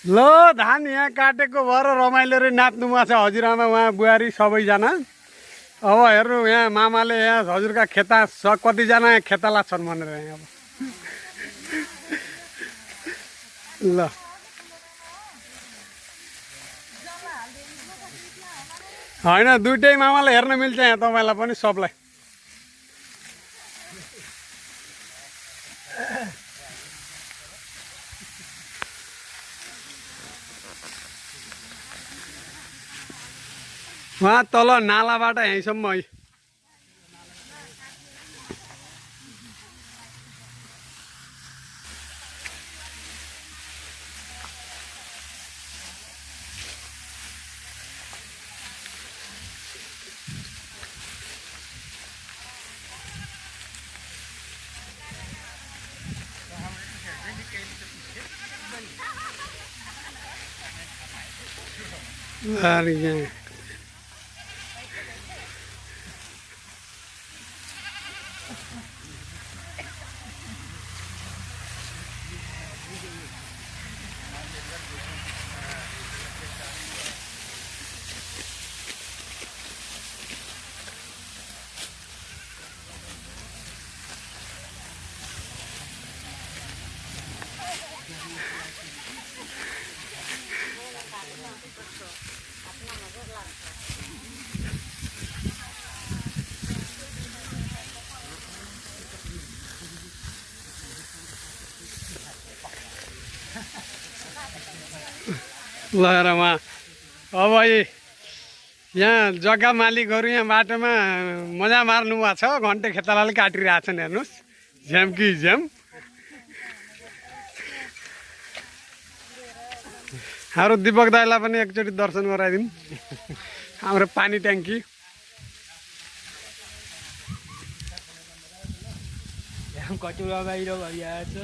ल धान यहाँ काटेको भएर रमाइलो रे नाच्नुमा छ हजुरआमा उहाँ बुहारी सबैजना। अब हेर्नु यहाँ मामाले यहाँ हजुरका खेता कतिजना यहाँ खेताला छन् भनेर यहाँ अब ल होइन दुइटै मामाले हेर्न मिल्छ यहाँ तपाईँलाई पनि सबलाई। वहाँ तल नालाबाट यहीँसम्म है। अरे यहाँ ल रमा अब यहाँ जग्गा मालिकहरू यहाँ बाटोमा मजा मार्नु भएको छ। घन्टे खेतालाले काटिरहेको छन् हेर्नुहोस् झ्याम कि झ्याम। हाम्रो दिपक दाइलाई पनि एकचोटि दर्शन गराइदिउँ हाम्रो पानी ट्याङ्की। कति रमाइलो भइरहेको छ।